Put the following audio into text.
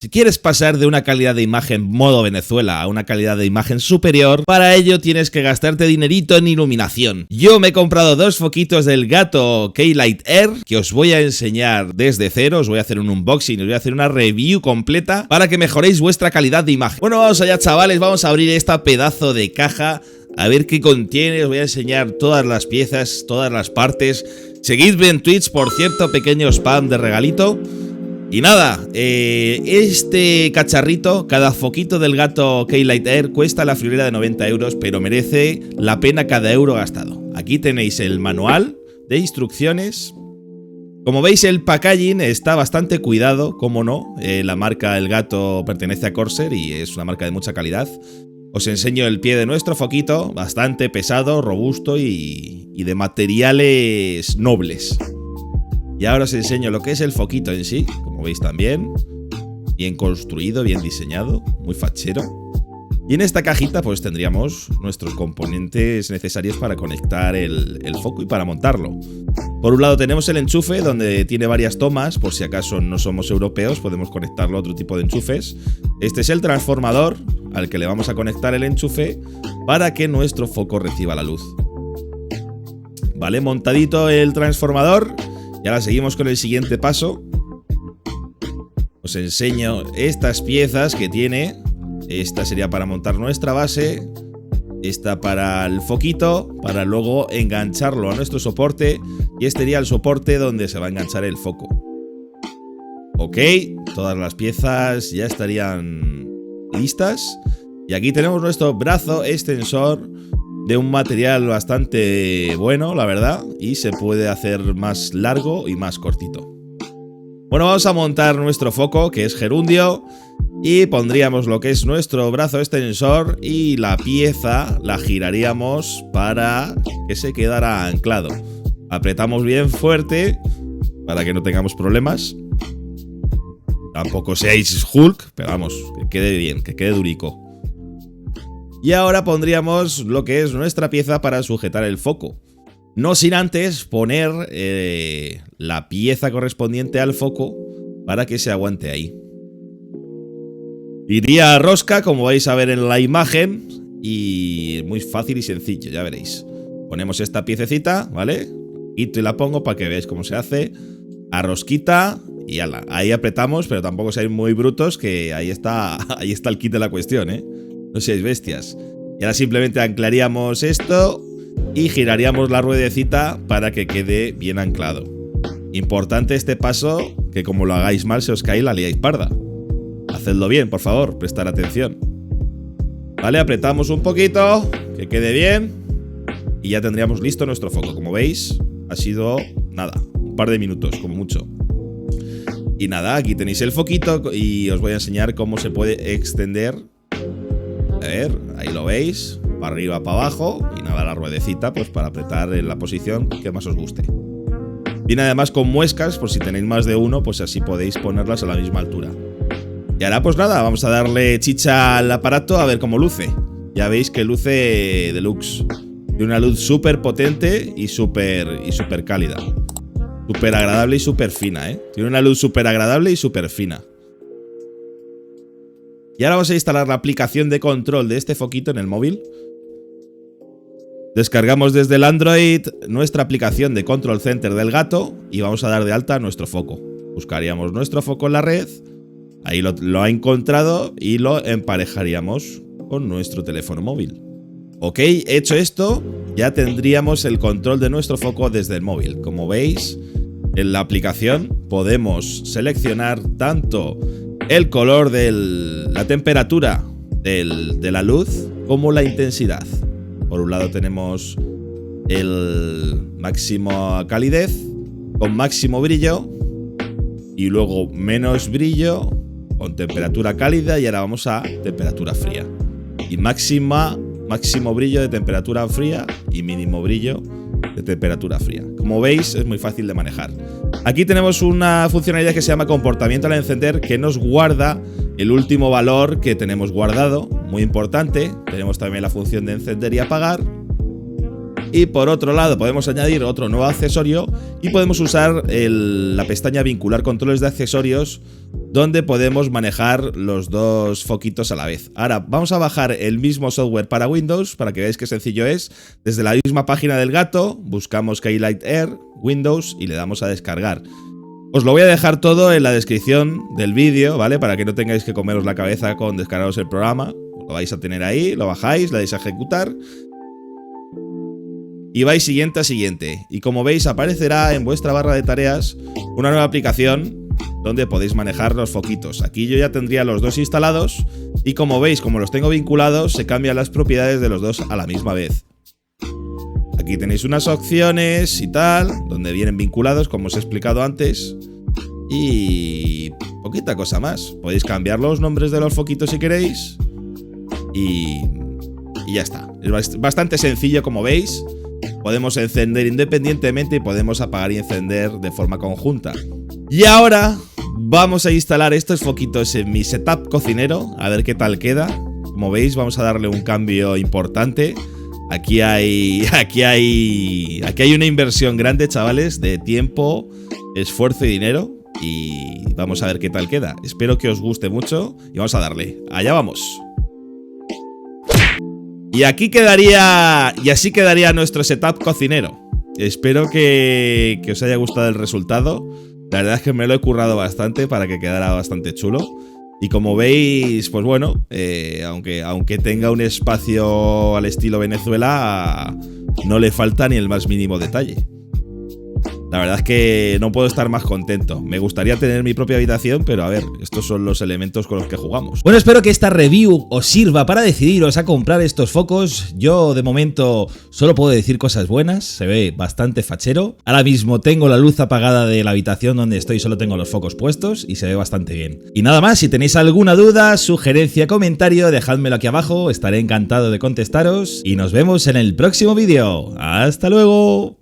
Si quieres pasar de una calidad de imagen modo Venezuela a una calidad de imagen superior, para ello tienes que gastarte dinerito en iluminación. Yo me he comprado dos foquitos del Gato K-Lite Air que os voy a enseñar desde cero, os voy a hacer un unboxing, os voy a hacer una review completa para que mejoréis vuestra calidad de imagen. Bueno, vamos allá, chavales, vamos a abrir esta pedazo de caja, a ver qué contiene. Os voy a enseñar todas las piezas, todas las partes. Seguidme en Twitch, por cierto, pequeño spam de regalito. Y nada, este cacharrito, cada foquito del Gato K-Lite Air cuesta la friolera de 90 euros, pero merece la pena cada euro gastado. Aquí tenéis el manual de instrucciones. Como veis, el packaging está bastante cuidado, como no. La marca El Gato pertenece a Corsair y es una marca de mucha calidad. Os enseño el pie de nuestro foquito, bastante pesado, robusto y de materiales nobles. Y ahora os enseño lo que es el foquito en sí, como veis también. Bien construido, bien diseñado, muy fachero. Y en esta cajita pues tendríamos nuestros componentes necesarios para conectar el foco y para montarlo. Por un lado tenemos el enchufe, donde tiene varias tomas, por si acaso no somos europeos, podemos conectarlo a otro tipo de enchufes. Este es el transformador al que le vamos a conectar el enchufe para que nuestro foco reciba la luz. Vale, montadito el transformador. Y ahora seguimos con el siguiente paso. Os enseño estas piezas que tiene. Esta sería para montar nuestra base. Esta para el foquito, para luego engancharlo a nuestro soporte. Y este sería el soporte donde se va a enganchar el foco. Ok, todas las piezas ya estarían listas. Y aquí tenemos nuestro brazo extensor de un material bastante bueno, la verdad, y se puede hacer más largo y más cortito. Bueno, vamos a montar nuestro foco, que es gerundio, y pondríamos lo que es nuestro brazo extensor y la pieza la giraríamos para que se quedara anclado. Apretamos bien fuerte para que no tengamos problemas. Tampoco seáis Hulk, pero vamos, que quede bien, que quede durico. Y ahora pondríamos lo que es nuestra pieza para sujetar el foco. No sin antes poner la pieza correspondiente al foco para que se aguante ahí. Iría a rosca, como vais a ver en la imagen, y muy fácil y sencillo, ya veréis. Ponemos esta piececita, ¿vale? Y la pongo para que veáis cómo se hace. A rosquita y ala. Ahí apretamos, pero tampoco seáis muy brutos, que ahí está el kit de la cuestión, ¿eh? No seáis bestias. Y ahora simplemente anclaríamos esto y giraríamos la ruedecita para que quede bien anclado. Importante este paso, que como lo hagáis mal se os cae y la liáis parda. Hacedlo bien, por favor, prestar atención. Vale, apretamos un poquito, que quede bien. Y ya tendríamos listo nuestro foco. Como veis, ha sido nada, un par de minutos, como mucho. Y nada, aquí tenéis el foquito y os voy a enseñar cómo se puede extender. A ver, ahí lo veis, para arriba, para abajo, y nada, la ruedecita pues para apretar en la posición que más os guste. Viene además con muescas, por si tenéis más de uno, pues así podéis ponerlas a la misma altura. Y ahora pues nada, vamos a darle chicha al aparato a ver cómo luce. Ya veis que luce deluxe. Tiene una luz súper potente y súper cálida. Súper agradable y súper fina, ¿eh? Tiene una luz súper agradable y súper fina. Y ahora vamos a instalar la aplicación de control de este foquito en el móvil. Descargamos desde el Android nuestra aplicación de Control Center del Gato y vamos a dar de alta nuestro foco. Buscaríamos nuestro foco en la red, ahí lo ha encontrado y lo emparejaríamos con nuestro teléfono móvil. Ok, hecho esto, ya tendríamos el control de nuestro foco desde el móvil. Como veis, en la aplicación podemos seleccionar tanto el color de la temperatura de la luz como la intensidad. Por un lado tenemos el máximo calidez con máximo brillo y luego menos brillo con temperatura cálida y ahora vamos a temperatura fría. Y máximo brillo de temperatura fría y mínimo brillo de temperatura fría. Como veis, es muy fácil de manejar. Aquí tenemos una funcionalidad que se llama comportamiento al encender, que nos guarda el último valor que tenemos guardado. Muy importante. Tenemos también la función de encender y apagar. Y por otro lado podemos añadir otro nuevo accesorio y podemos usar la pestaña vincular controles de accesorios, donde podemos manejar los dos foquitos a la vez. Ahora vamos a bajar el mismo software para Windows para que veáis qué sencillo es. Desde la misma página del gato buscamos K-Lite Air, Windows y le damos a descargar. Os lo voy a dejar todo en la descripción del vídeo, ¿vale? Para que no tengáis que comeros la cabeza con descargaros el programa. Lo vais a tener ahí, lo bajáis, le dais a ejecutar y vais siguiente a siguiente. Y como veis aparecerá en vuestra barra de tareas una nueva aplicación donde podéis manejar los foquitos. Aquí yo ya tendría los dos instalados y como veis, como los tengo vinculados, se cambian las propiedades de los dos a la misma vez. Aquí tenéis unas opciones y tal, donde vienen vinculados, como os he explicado antes. Y poquita cosa más. Podéis cambiar los nombres de los foquitos si queréis. Y ya está. Es bastante sencillo, como veis. Podemos encender independientemente y podemos apagar y encender de forma conjunta. Y ahora vamos a instalar estos foquitos en mi setup cocinero, a ver qué tal queda. Como veis, vamos a darle un cambio importante. Aquí hay una inversión grande, chavales, de tiempo, esfuerzo y dinero. Y vamos a ver qué tal queda. Espero que os guste mucho y vamos a darle. Allá vamos. Y aquí quedaría, y así quedaría nuestro setup cocinero. Espero que os haya gustado el resultado. La verdad es que me lo he currado bastante para que quedara bastante chulo. Y como veis, pues bueno, aunque tenga un espacio al estilo Venezuela, no le falta ni el más mínimo detalle. La verdad es que no puedo estar más contento. Me gustaría tener mi propia habitación, pero a ver, estos son los elementos con los que jugamos. Bueno, espero que esta review os sirva para decidiros a comprar estos focos. Yo, de momento, solo puedo decir cosas buenas. Se ve bastante fachero. Ahora mismo tengo la luz apagada de la habitación donde estoy, solo tengo los focos puestos y se ve bastante bien. Y nada más, si tenéis alguna duda, sugerencia, comentario, dejádmelo aquí abajo. Estaré encantado de contestaros y nos vemos en el próximo vídeo. ¡Hasta luego!